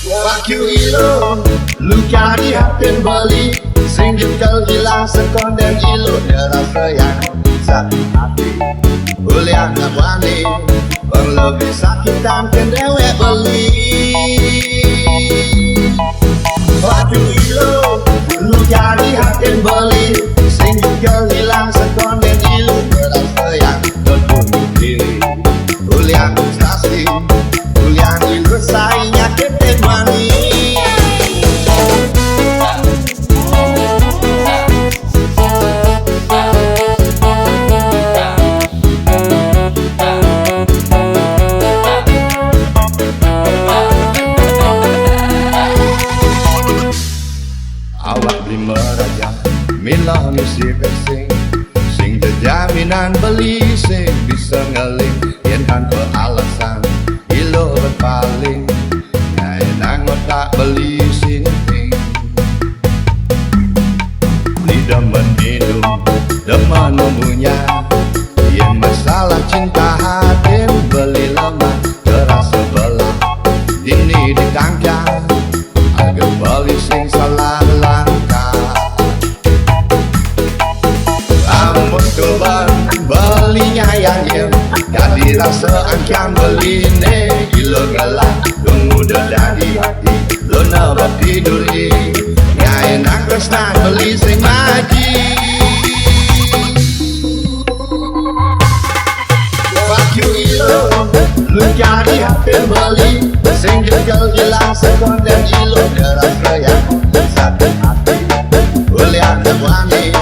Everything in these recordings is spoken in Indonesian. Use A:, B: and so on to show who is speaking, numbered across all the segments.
A: Waktu ilo lu cari hati beli sing jual hilang sekonden ilo rasa yang sakit hati ulian wani bang lebih sakit dan kendewe beli. Waktu ilo lu cari hati beli sing jual hilang sekonden ilo rasa yang terbunuh diri ulian stasi ulian ilo sayangnya kete mani. Awak beli meraja milah misi bersing sing jaminan beli sing bisa ngeling yen tanpa alasan ilo berpaling nyai nangot tak beli sinting ni demen minum demen umumnya yen masalah cinta hatin beli lemah terasa belah ini ditangkap agar beli sing salah langkah amun coba belinya yang diem jadi rasa angkan beli ne gilo gelap tunggu dari hati lo nabat tiduri nyai nak resna beli sing ngaji. Waktu ilo lu cari hati beli sing jual hilang sekonden ilo rasa yang sakit hati ulian wani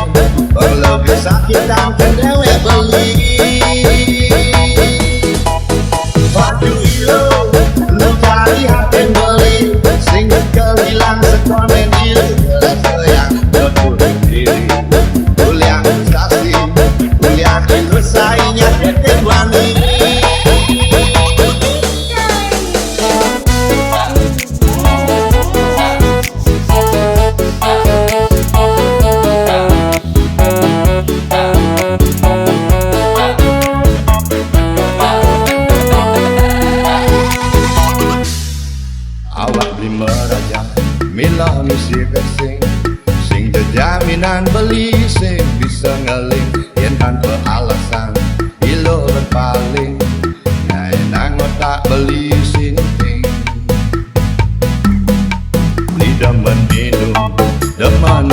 A: bang lebih sakit dan kendewe beli. Waktu ilo lu cari hati beli sing jual hilang sekonden ilo rasa yang terbunuh diri ulian stasi ulian ilo sayangnya kete wani. Awak beli meraja milah misi bersing sing jaminan beli sing bisa ngeling yen tanpa alasan ilo berpaling nyai nangot tak beli sinting ni demen minum demen